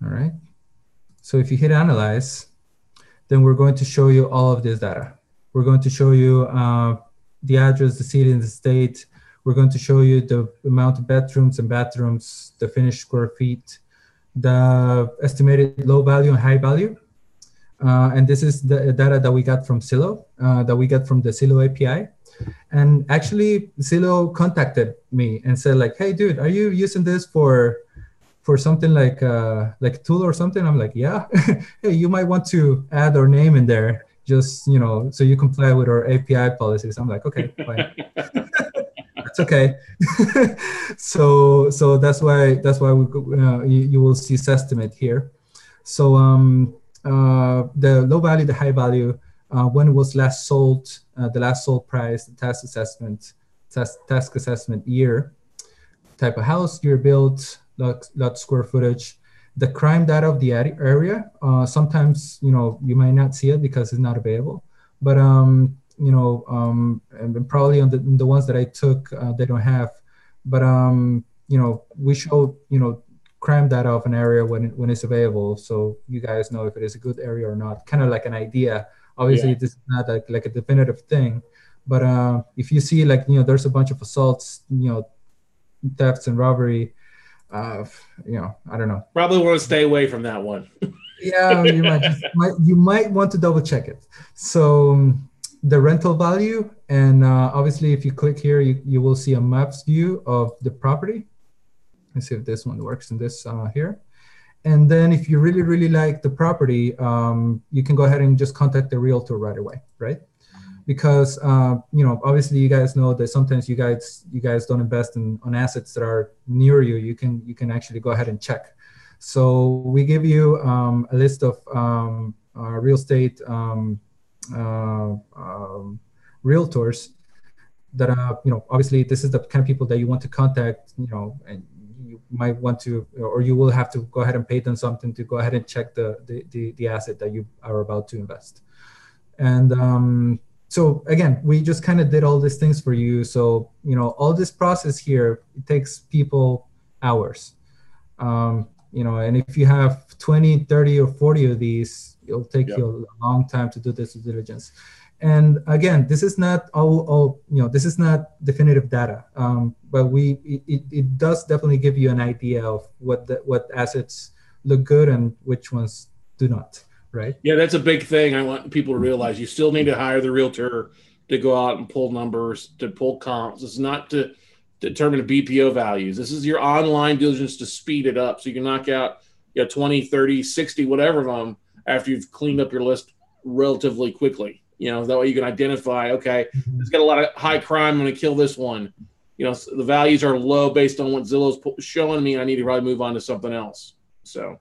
All right. So if you hit analyze, then we're going to show you all of this data. We're going to show you the address, the city, and the state. We're going to show you the amount of bedrooms and bathrooms, the finished square feet, the estimated low value and high value. And this is the data that we got from Zillow, that we got from the Zillow API. And actually, Zillow contacted me and said, like, hey, dude, are you using this for something like a tool or something? I'm like, yeah. Hey, you might want to add our name in there, just, you know, so you comply with our API policies. I'm like, okay, fine. That's okay. So that's why we you will see Sestimate here. So the low value, the high value, when it was last sold, the last sold price, the task assessment year, type of house, year built, lot square footage, the crime data of the area. Sometimes, you know, you might not see it because it's not available, but you know, and probably on the ones that I took, they don't have. But you know, we show, you know, crime data of an area when it's available, so you guys know if it is a good area or not. Kind of like an idea. Obviously, this is not like a definitive thing, but if you see, like, you know, there's a bunch of assaults, you know, thefts and robbery. You know, I don't know. Probably want to stay away from that one. Yeah, you might want to double check it. So the rental value, and obviously, if you click here, you will see a maps view of the property. Let's see if this one works in this here. And then if you really, really like the property, you can go ahead and just contact the realtor right away, right? Because you know, obviously you guys know that sometimes you guys don't invest on assets that are near you. You can actually go ahead and check. So we give you a list of real estate realtors that you know, obviously this is the kind of people that you want to contact, you know, and you might want to, or you will have to go ahead and pay them something to go ahead and check the asset that you are about to invest. And so again, we just kind of did all these things for you. So, you know, all this process here, it takes people hours. You know, and if you have 20, 30, or 40 of these, it'll take you a long time to do this due diligence. And again, this is not all you know, this is not definitive data, but it does definitely give you an idea of what assets look good and which ones do not. Right. Yeah, that's a big thing. I want people to realize you still need to hire the realtor to go out and pull numbers, to pull comps. It's not to determine the BPO values. This is your online diligence to speed it up so you can knock out 20, 30, 60, whatever of them after you've cleaned up your list relatively quickly. You know, that way you can identify, okay, it's got a lot of high crime. I'm going to kill this one. You know, so the values are low based on what Zillow's showing me. I need to probably move on to something else. So.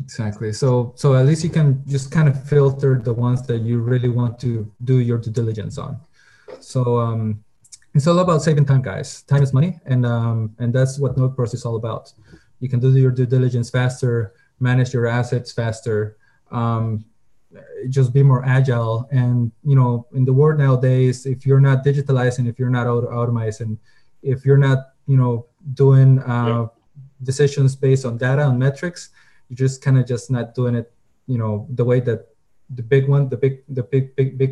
Exactly. So at least you can just kind of filter the ones that you really want to do your due diligence on. So it's all about saving time, guys. Time is money, and that's what NodePros is all about. You can do your due diligence faster, manage your assets faster, just be more agile. And you know, in the world nowadays, if you're not digitalizing, if you're not automizing, if you're not, you know, doing decisions based on data and metrics, you're just kind of just not doing it, you know, the way that the big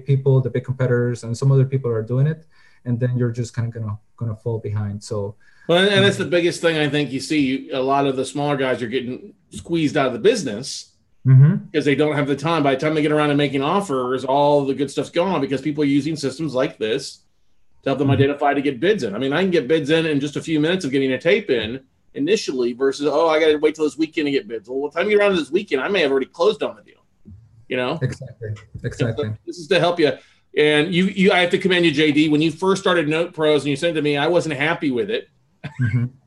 people, the big competitors, and some other people are doing it, and then you're just kind of gonna fall behind. So, well, and that's the biggest thing I think you see. A lot of the smaller guys are getting squeezed out of the business because they don't have the time. By the time they get around to making offers, all the good stuff's gone because people are using systems like this to help them identify to get bids in. I mean, I can get bids in just a few minutes of getting a tape in initially versus, oh, I got to wait till this weekend to get bids. Well, by the time you get around to this weekend, I may have already closed on the deal. You know? Exactly. So this is to help you. And I have to commend you, JD. When you first started NodePros and you said to me, I wasn't happy with it.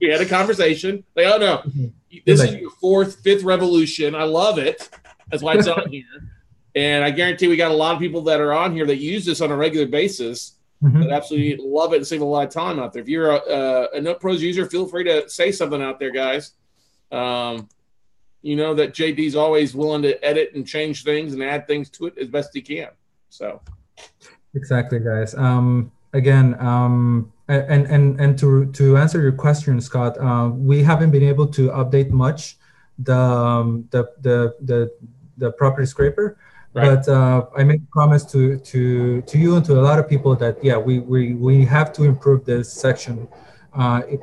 We had a conversation. Like, oh no, This is your fourth, fifth revolution. I love it. That's why it's on here. And I guarantee we got a lot of people that are on here that use this on a regular basis that absolutely love it and save a lot of time out there. If you're a Note Pros user, feel free to say something out there, guys. You know that JD's always willing to edit and change things and add things to it as best he can. So, exactly, guys. Again, and to answer your question, Scott, we haven't been able to update much the property scraper. Right. But I make a promise to you and to a lot of people that we have to improve this section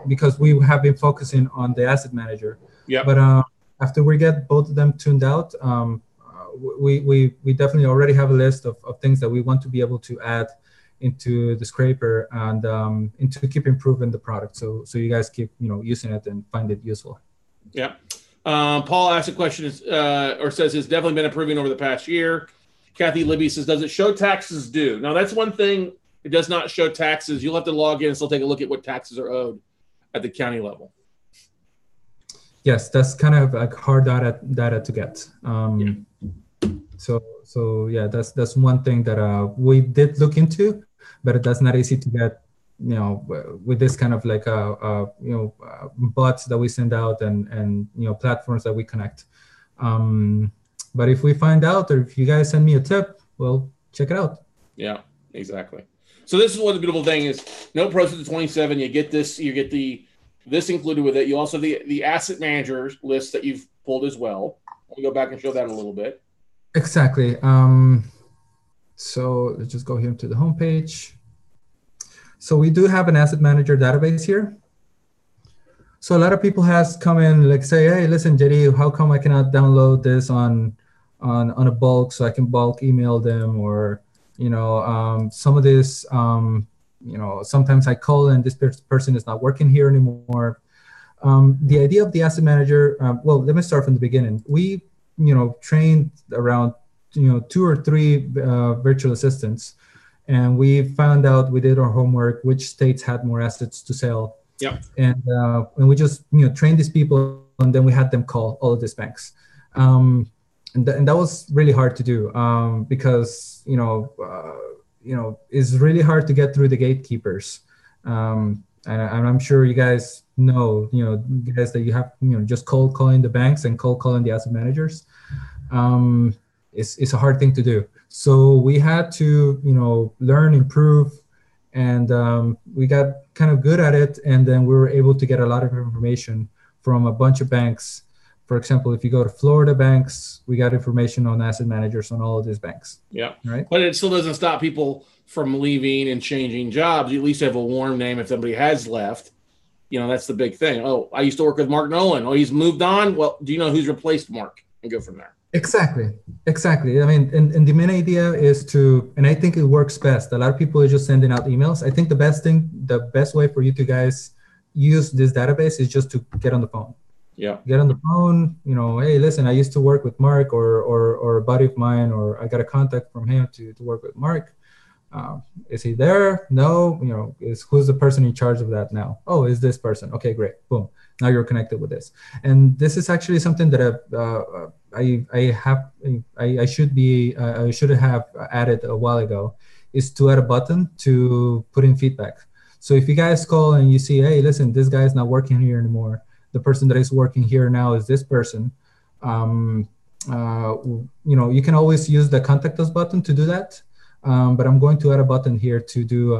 because we have been focusing on the asset manager. Yeah. But after we get both of them tuned out, we definitely already have a list of things that we want to be able to add into the scraper and to keep improving the product. So you guys keep using it and find it useful. Yeah. Paul asked a question or says it's definitely been improving over the past year. Kathy Libby says, does it show taxes due? Now, that's one thing. It does not show taxes. You'll have to log in and still take a look at what taxes are owed at the county level. Yes, that's kind of like hard data to get. So yeah, that's one thing that we did look into, but that's not easy to get. With this kind of like bots that we send out and platforms that we connect. But if we find out, or if you guys send me a tip, well, check it out. Yeah, exactly. So this is what the beautiful thing is. No Pros to 27. You get this. You get this included with it. You also have the asset managers list that you've pulled as well. Let me go back and show that a little bit. Exactly. So let's just go here to the homepage. So we do have an asset manager database here. So a lot of people has come in like say, hey, listen, JD, how come I cannot download this on a bulk so I can bulk email them, or some of this sometimes I call and this person is not working here anymore. The idea of the asset manager, well, let me start from the beginning. We trained around 2 or 3 virtual assistants. And we found out, we did our homework, which states had more assets to sell. Yeah. And we just trained these people, and then we had them call all of these banks. And that was really hard to do because it's really hard to get through the gatekeepers. And I'm sure you guys know, guys, that you have just cold calling the banks and cold calling the asset managers. It's a hard thing to do. So we had to, learn, improve, and we got kind of good at it. And then we were able to get a lot of information from a bunch of banks. For example, if you go to Florida banks, we got information on asset managers on all of these banks. Yeah. Right. But it still doesn't stop people from leaving and changing jobs. You at least have a warm name if somebody has left. That's the big thing. Oh, I used to work with Mark Nolan. Oh, he's moved on. Well, do you know who's replaced Mark? And go from there. Exactly. I mean, and the main idea is to, and I think it works best. A lot of people are just sending out emails. I think the best way for you to guys use this database is just to get on the phone. Yeah. Get on the phone, hey, listen, I used to work with Mark or a buddy of mine, or I got a contact from him to work with Mark. Is he there? No. Who's the person in charge of that now? Oh, is this person. Okay, great. Boom. Now you're connected with this. And this is actually something that I should have added a while ago, is to add a button to put in feedback. So if you guys call and you see, hey, listen, this guy's not working here anymore. The person that is working here now is this person. You can always use the contact us button to do that. But I'm going to add a button here to do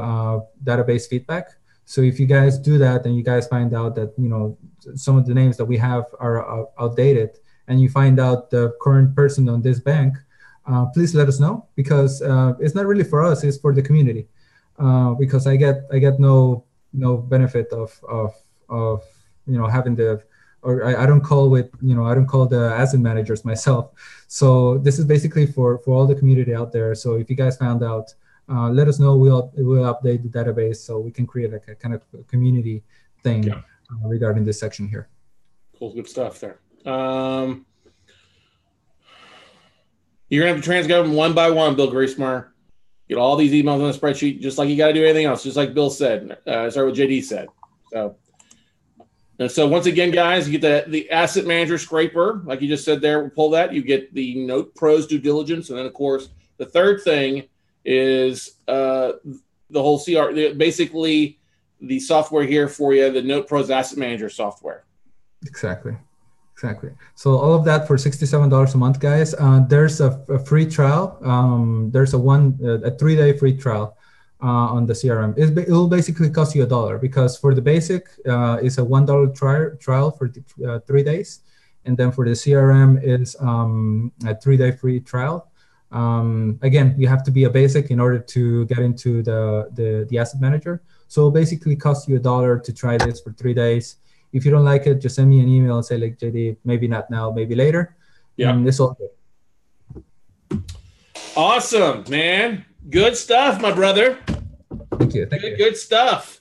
database feedback. So if you guys do that and you guys find out that, some of the names that we have are outdated, and you find out the current person on this bank, please let us know, because it's not really for us, it's for the community. Because I get no benefit of having I don't call the asset managers myself. So this is basically for all the community out there. So if you guys found out, let us know. We'll update the database so we can create like a kind of community thing regarding this section here. Cool, good stuff there. You're gonna have to transcribe them one by one, Bill Griesmer. Get all these emails on a spreadsheet, just like you got to do anything else, just like Bill said. Sorry, what JD said. So And so once again, guys, you get the asset manager scraper, like you just said there. We'll pull that. You get the Note Pros due diligence, and then of course the third thing is the whole basically the software here for you, the Note Pros Asset Manager software. Exactly. So all of that for $67 a month, guys. There's a free trial. There's a 3-day free trial on the CRM. It will basically cost you $1 because for the basic, it's a $1 trial for 3 days, and then for the CRM is a 3-day free trial. Again, you have to be a basic in order to get into the asset manager. So basically, cost you $1 to try this for 3 days. If you don't like it, just send me an email and say, like, JD, maybe not now, maybe later. Yeah, and it's all good. Awesome, man. Good stuff, my brother. Thank you. Good stuff.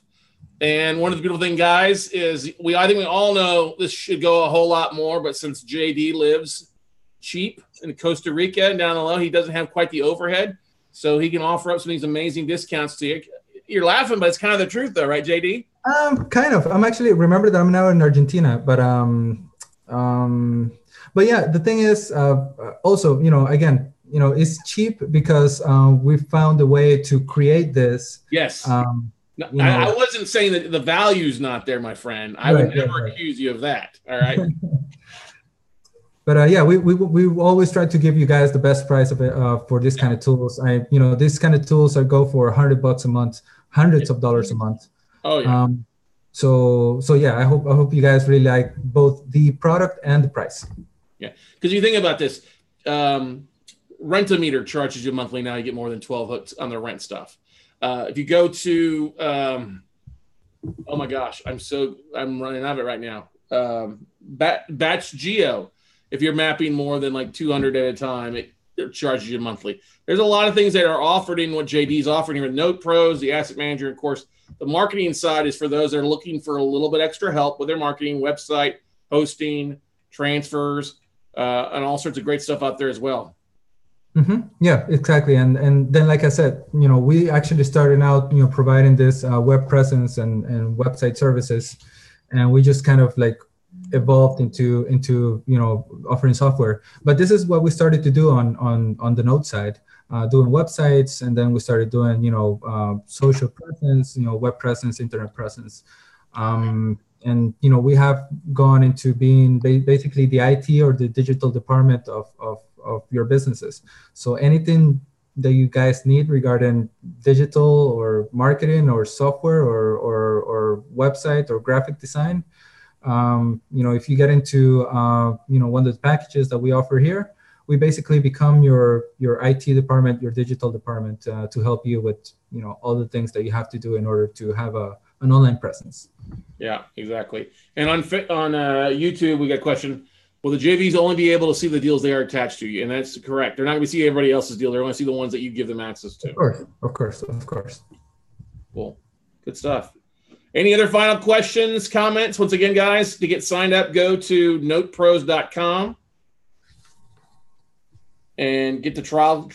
And one of the beautiful things, guys, is I think we all know this should go a whole lot more, but since JD lives cheap in Costa Rica and down the low, he doesn't have quite the overhead, so he can offer up some of these amazing discounts to you. You're laughing, but it's kind of the truth, though, right, JD? Kind of. I'm actually remember that I'm now in Argentina, but yeah, the thing is, also, again, it's cheap because we found a way to create this. Yes. I wasn't saying that the value's not there, my friend. I would never accuse you of that. All right. But yeah, we always try to give you guys the best price of it for this kind of tools. This kind of tools go for $100 a month, hundreds of dollars a month. Oh yeah. So yeah, I hope you guys really like both the product and the price. Yeah, because you think about this, Rent-A-Meter charges you monthly now. You get more than 12 hooks on the rent stuff. If you go to, oh my gosh, I'm running out of it right now. Batch Geo. If you're mapping more than like 200 at a time, it charges you monthly. There's a lot of things that are offered in what JD's offering here with Note Pros, the asset manager. Of course, the marketing side is for those that are looking for a little bit extra help with their marketing, website, hosting, transfers, and all sorts of great stuff out there as well. Mm-hmm. Yeah, exactly. And then, like I said, we actually started out, providing this web presence and website services, and we just kind of like evolved into offering software. But this is what we started to do on the Note side, doing websites, and then we started doing social presence, web presence, internet presence, and we have gone into being basically the IT or the digital department of your businesses. So anything that you guys need regarding digital or marketing or software or website or graphic design, if you get into one of the packages that we offer here, we basically become your IT department, your digital department, to help you with all the things that you have to do in order to have an online presence. Yeah, exactly. And on YouTube, we got a question. Will the JVs only be able to see the deals they are attached to you? And that's correct. They're not going to see everybody else's deal. They're going to see the ones that you give them access to. Of course. Cool. Good stuff. Any other final questions, comments? Once again, guys, to get signed up, go to notepros.com and get the trial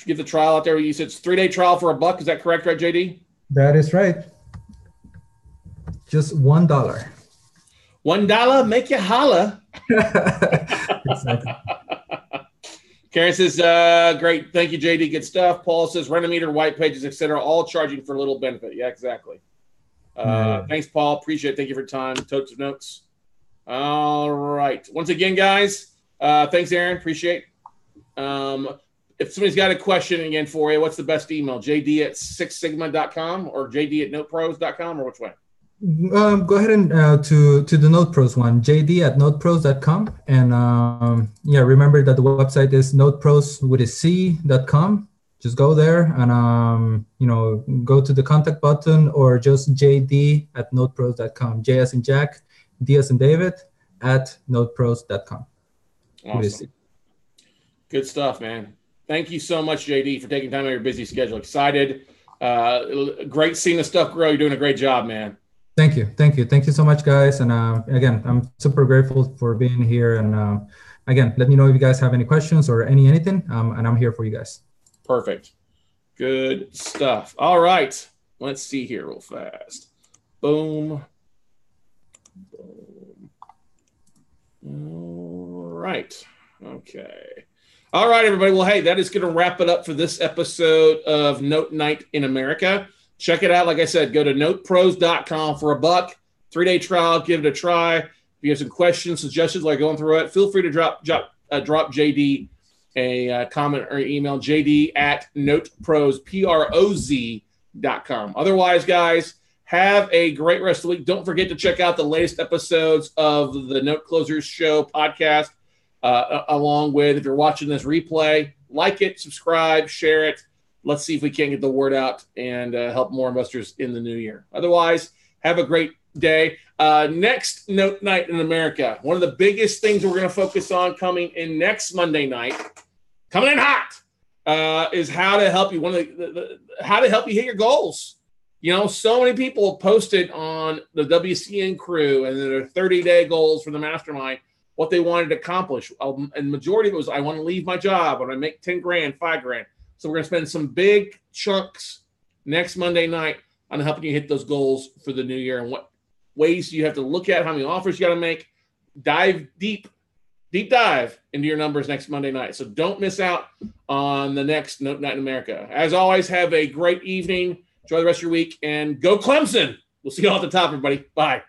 out there. You said it's a 3-day trial for $1. Is that correct, right, JD? That is right. Just $1. $1, make you holla. Exactly. Karen says, great. Thank you, JD. Good stuff. Paul says, Rent-A-Meter, white pages, etc., all charging for a little benefit. Yeah, exactly. Thanks, Paul. Appreciate it. Thank you for your time. Totes of notes. All right. Once again, guys, thanks, Aaron. Appreciate it. If somebody's got a question again for you, what's the best email? JD@sixsigma.com or JD@notepros.com, or which way? Go ahead and to the Note Pros one, JD@notepros.com. And yeah, remember that the website is notepros.com. Just go there and go to the contact button, or just JD@notepros.com. J as in Jack, D as in David, @notepros.com. Awesome. Good stuff, man. Thank you so much, JD, for taking time out of your busy schedule. Excited. Great seeing the stuff grow. You're doing a great job, man. Thank you so much, guys. And again, I'm super grateful for being here. And again, let me know if you guys have any questions or anything, and I'm here for you guys. Perfect. Good stuff. All right. Let's see here real fast. Boom. Boom. Okay. All right, everybody. Well, hey, that is going to wrap it up for this episode of Note Night in America. Check it out. Like I said, go to notepros.com for $1, 3-day trial. Give it a try. If you have some questions, suggestions, like going through it, feel free to drop JD a comment or email, jd@notepros.com. Otherwise, guys, have a great rest of the week. Don't forget to check out the latest episodes of the Note Closers Show podcast, along with, if you're watching this replay, like it, subscribe, share it. Let's see if we can get the word out and help more investors in the new year. Otherwise, have a great day. Next Note Night in America, one of the biggest things we're going to focus on coming in next Monday night, coming in hot, is how to help you. How to help you hit your goals. You know, so many people posted on the WCN crew and their 30-day goals for the mastermind, what they wanted to accomplish. And the majority of it was, I want to leave my job. I want to make 10 grand, 5 grand. So we're going to spend some big chunks next Monday night on helping you hit those goals for the new year and what ways you have to look at, how many offers you got to make. Dive deep dive into your numbers next Monday night. So don't miss out on the next Note Night in America. As always, have a great evening. Enjoy the rest of your week, and go Clemson. We'll see you all at the top, everybody. Bye.